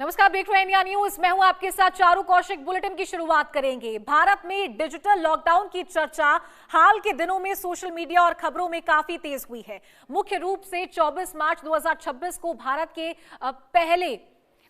नमस्कार, देख रहे हैं इंडिया न्यूज। मैं हूं आपके साथ चारू कौशिक। बुलेटिन की शुरुआत करेंगे। भारत में डिजिटल लॉकडाउन की चर्चा हाल के दिनों में सोशल मीडिया और खबरों में काफी तेज हुई है। मुख्य रूप से 24 मार्च 2026 को भारत के पहले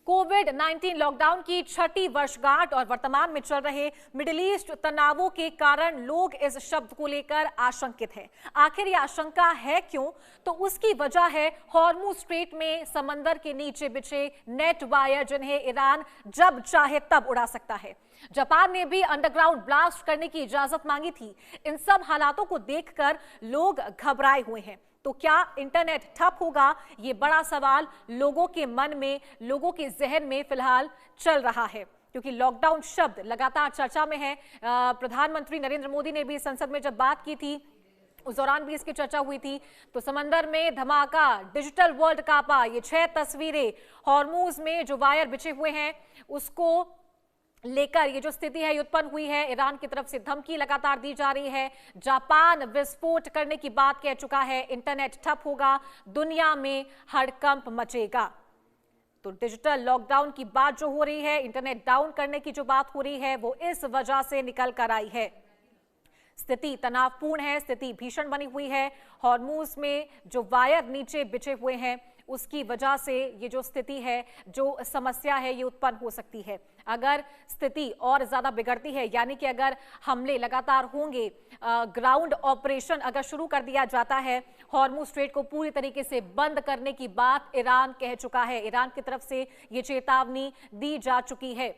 कोविड-19 लॉकडाउन की छठी वर्षगांठ और वर्तमान में चल रहे मिडिल ईस्ट तनावों के कारण लोग इस शब्द को लेकर आशंकित हैं। आखिर ये आशंका है क्यों? तो उसकी वजह है हॉर्मुज स्ट्रेट में समंदर के नीचे बिछे नेट वायर, जिन्हें ईरान जब चाहे तब उड़ा सकता है। जापान ने भी अंडरग्राउंड ब्लास्ट करने की इजाजत मांगी थी। इन सब हालातों को देखकर लोग घबराए हुए हैं। तो क्या इंटरनेट ठप होगा? ये बड़ा सवाल लोगों के मन में, लोगों के जहन में फिलहाल चल रहा है, क्योंकि लॉकडाउन शब्द लगातार चर्चा में है। प्रधानमंत्री नरेंद्र मोदी ने भी संसद में जब बात की थी, उस दौरान भी इसकी चर्चा हुई थी। तो समंदर में धमाका, डिजिटल वर्ल्ड कापा, ये 6 तस्वीरें हॉर्मुज में जो वायर बिछे हुए हैं उसको लेकर ये जो स्थिति है उत्पन्न हुई है। ईरान की तरफ से धमकी लगातार दी जा रही है। जापान विस्फोट करने की बात कह चुका है। इंटरनेट ठप होगा, दुनिया में हड़कंप मचेगा। तो डिजिटल लॉकडाउन की बात जो हो रही है, इंटरनेट डाउन करने की जो बात हो रही है, वो इस वजह से निकल कर आई है। स्थिति तनावपूर्ण है, स्थिति भीषण बनी हुई है। हॉर्मुज में जो वायर नीचे बिछे हुए हैं उसकी वजह से ये जो स्थिति है, जो समस्या है, ये उत्पन्न हो सकती है। अगर स्थिति और ज्यादा बिगड़ती है, यानी कि अगर हमले लगातार होंगे, ग्राउंड ऑपरेशन अगर शुरू कर दिया जाता है, हॉर्मुज स्ट्रेट को पूरी तरीके से बंद करने की बात ईरान कह चुका है। ईरान की तरफ से ये चेतावनी दी जा चुकी है।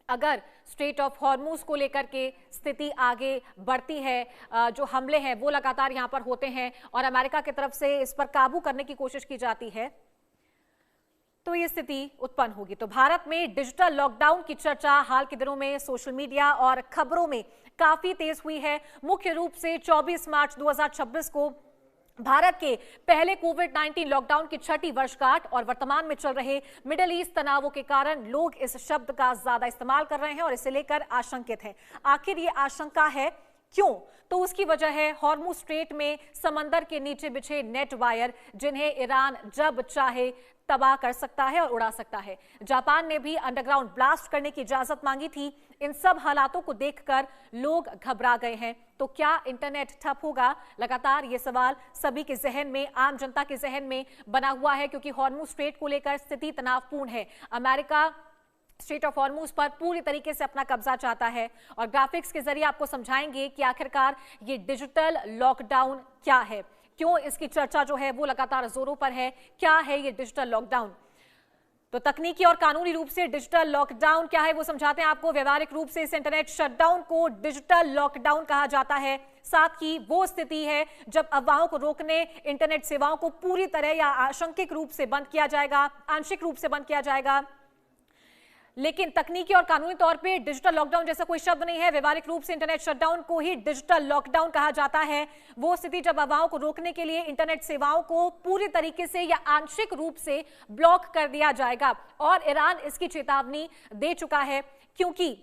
अगर स्ट्रेट ऑफ हॉर्मुज को लेकर के स्थिति आगे बढ़ती है, जो हमले हैं वो लगातार यहां पर होते हैं और अमेरिका की तरफ से इस पर काबू करने की कोशिश की जाती है, तो ये स्थिति उत्पन्न होगी। तो भारत में डिजिटल लॉकडाउन की चर्चा हाल के दिनों में सोशल मीडिया और खबरों में काफी तेज हुई है। मुख्य रूप से 24 मार्च 2026 को भारत के पहले कोविड-19 लॉकडाउन की छठी वर्षगांठ और वर्तमान में चल रहे मिडिल ईस्ट तनावों के कारण लोग इस शब्द का ज्यादा इस्तेमाल कर रहे हैं और इसे लेकर आशंकित हैं। आखिर ये आशंका है क्यों? तो उसकी वजह है हॉर्मुज स्ट्रेट में समंदर के नीचे बिछे नेट वायर, जिन्हें ईरान जब चाहे तबाह कर सकता है और उड़ा सकता है। जापान ने भी अंडरग्राउंड ब्लास्ट करने की इजाजत मांगी थी। इन सब हालातों को देखकर लोग घबरा गए हैं। तो क्या इंटरनेट ठप होगा? लगातार ये सवाल सभी के जहन में, आम जनता के जहन में बना हुआ है, क्योंकि हॉर्मुज स्ट्रेट को लेकर स्थिति तनावपूर्ण है। अमेरिका स्ट्रेट ऑफ हॉर्मुज पर पूरी तरीके से अपना कब्जा चाहता है और ग्राफिक्स के जरिए आपको समझाएंगे कि आखिरकार ये डिजिटल लॉकडाउन क्या है, क्यों इसकी चर्चा जो है वो लगातार जोरों पर है। क्या है ये डिजिटल लॉकडाउन? तो तकनीकी और कानूनी रूप से डिजिटल लॉकडाउन क्या है वो समझाते हैं आपको। व्यवहारिक रूप से इस इंटरनेट शटडाउन को डिजिटल लॉकडाउन कहा जाता है। साथ ही वो स्थिति है जब अफवाहों को रोकने इंटरनेट सेवाओं को पूरी तरह या आंशिक रूप से बंद किया जाएगा। लेकिन तकनीकी और कानूनी तौर पे डिजिटल लॉकडाउन जैसा कोई शब्द नहीं है। व्यवहारिक रूप से इंटरनेट शटडाउन को ही डिजिटल लॉकडाउन कहा जाता है। वो स्थिति जब अफवाहों को रोकने के लिए इंटरनेट सेवाओं को पूरी तरीके से या आंशिक रूप से ब्लॉक कर दिया जाएगा और ईरान इसकी चेतावनी दे चुका है, क्योंकि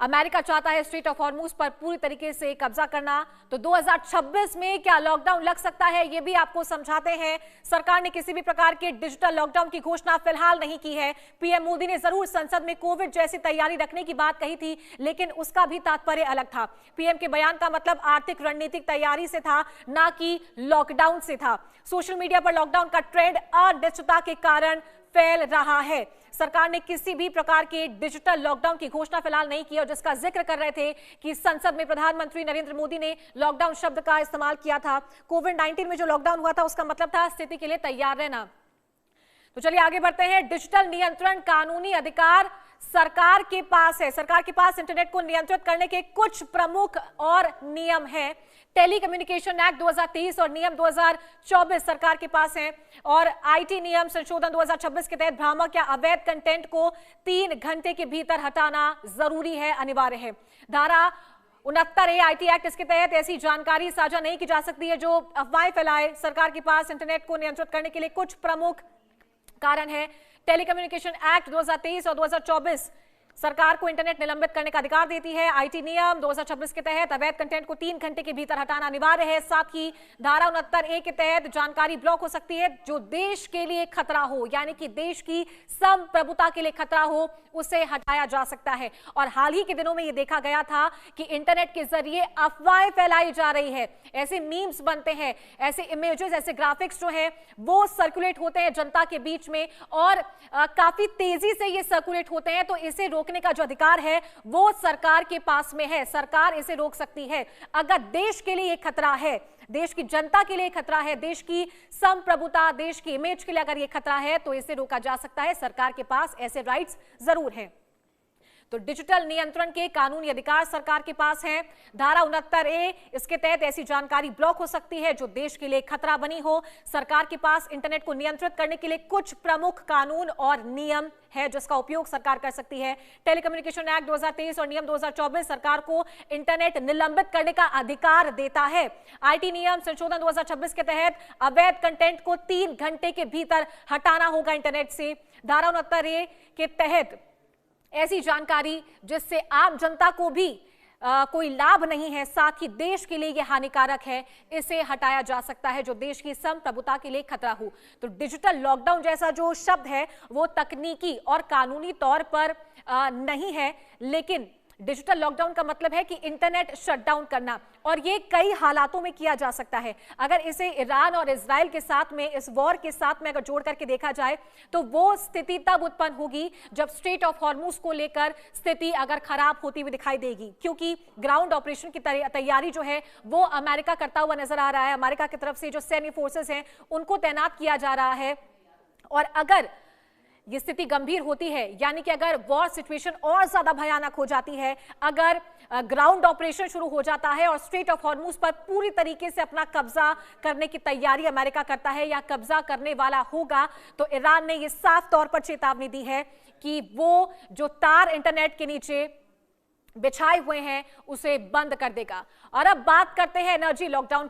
अमेरिका चाहता है स्ट्रेट ऑफ हॉर्मुज पर पूरी तरीके से कब्जा करना। तो 2026 में क्या लॉकडाउन लग सकता है, ये भी आपको समझाते हैं। सरकार ने किसी भी प्रकार के डिजिटल लॉकडाउन की घोषणा फिलहाल नहीं की है। पीएम मोदी ने जरूर संसद में कोविड जैसी तैयारी रखने की बात कही थी, लेकिन उसका भी तात्पर्य अलग था। पीएम के बयान का मतलब आर्थिक रणनीतिक तैयारी से था, ना कि लॉकडाउन से था। सोशल मीडिया पर लॉकडाउन का ट्रेंड अनिश्चितता के कारण फैल रहा है। सरकार ने किसी भी प्रकार के डिजिटल लॉकडाउन की घोषणा फिलहाल नहीं की और जिसका जिक्र कर रहे थे कि संसद में प्रधानमंत्री नरेंद्र मोदी ने लॉकडाउन शब्द का इस्तेमाल किया था। कोविड-19 में जो लॉकडाउन हुआ था उसका मतलब था स्थिति के लिए तैयार रहना। तो चलिए आगे बढ़ते हैं। डिजिटल नियंत्रण कानूनी अधिकार सरकार के पास है। सरकार के पास इंटरनेट को नियंत्रित करने के कुछ प्रमुख और नियम हैं। टेलीकम्युनिकेशन एक्ट 2023 और नियम 2024 सरकार के पास हैं और आईटी नियम संशोधन 2026 के तहत भ्रामक या अवैध कंटेंट को 3 घंटे के भीतर हटाना जरूरी है, अनिवार्य है। धारा 69A आईटी एक्ट, इसके तहत ऐसी जानकारी साझा नहीं की जा सकती है जो अफवाहें फैलाए। सरकार के पास इंटरनेट को नियंत्रित करने के लिए कुछ प्रमुख कारण है। टेलीकम्युनिकेशन एक्ट 2023 और 2024 सरकार को इंटरनेट निलंबित करने का अधिकार देती है। आईटी नियम 2026 के तहत अवैध कंटेंट को 3 घंटे के भीतर हटाना अनिवार्य है। साथ ही धारा 69A के तहत जानकारी ब्लॉक हो सकती है जो देश के लिए खतरा हो, यानी कि देश की संप्रभुता के लिए खतरा हो, उसे हटाया जा सकता है। और हाल ही के दिनों में यह देखा गया था कि इंटरनेट के जरिए अफवाहें फैलाई जा रही है, ऐसे मीम्स बनते हैं, ऐसे इमेजेस, ऐसे ग्राफिक्स जो है वो सर्कुलेट होते हैं जनता के बीच में और काफी तेजी से ये सर्कुलेट होते हैं। तो इसे रोकने का जो अधिकार है वो सरकार के पास में है, सरकार इसे रोक सकती है। अगर देश के लिए खतरा है, देश की जनता के लिए खतरा है, देश की संप्रभुता, देश की इमेज के लिए अगर ये खतरा है तो इसे रोका जा सकता है। सरकार के पास ऐसे राइट्स जरूर हैं। तो डिजिटल नियंत्रण के कानूनी अधिकार सरकार के पास हैं। धारा 69A, इसके तहत ऐसी जानकारी ब्लॉक हो सकती है जो देश के लिए खतरा बनी हो। सरकार के पास इंटरनेट को नियंत्रित करने के लिए कुछ प्रमुख कानून और नियम है जिसका उपयोग सरकार कर सकती है। टेलीकम्युनिकेशन एक्ट 2023 और नियम 2024 सरकार को इंटरनेट निलंबित करने का अधिकार देता है। आईटी नियम संशोधन 2026 के तहत अवैध कंटेंट को 3 घंटे के भीतर हटाना होगा इंटरनेट से। धारा 69A के तहत ऐसी जानकारी जिससे आम जनता को भी कोई लाभ नहीं है, साथ ही देश के लिए यह हानिकारक है, इसे हटाया जा सकता है जो देश की संप्रभुता के लिए खतरा हो। तो डिजिटल लॉकडाउन जैसा जो शब्द है वो तकनीकी और कानूनी तौर पर नहीं है, लेकिन डिजिटल लॉकडाउन का मतलब है कि इंटरनेट शटडाउन करना, और ये कई हालातों में किया जा सकता है। अगर इसे ईरान और इजराइल के साथ में, इस वॉर के साथ में अगर जोड़ करके देखा जाए तो वो स्थिति तब उत्पन्न होगी जब स्ट्रेट ऑफ हॉर्मुज को लेकर स्थिति अगर खराब होती हुई दिखाई देगी, क्योंकि ग्राउंड ऑपरेशन की तैयारी जो है वो अमेरिका करता हुआ नजर आ रहा है। अमेरिका की तरफ से जो सैन्य फोर्सेस हैं उनको तैनात किया जा रहा है। और अगर ये स्थिति गंभीर होती है, यानी कि अगर वॉर सिचुएशन और ज्यादा भयानक हो जाती है, अगर ग्राउंड ऑपरेशन शुरू हो जाता है और स्ट्रेट ऑफ हॉर्मुज पर पूरी तरीके से अपना कब्जा करने की तैयारी अमेरिका करता है या कब्जा करने वाला होगा, तो ईरान ने ये साफ तौर पर चेतावनी दी है कि वो जो तार इंटरनेट के नीचे बिछाए हुए हैं उसे बंद कर देगा। और अब बात करते हैं एनर्जी लॉकडाउन की।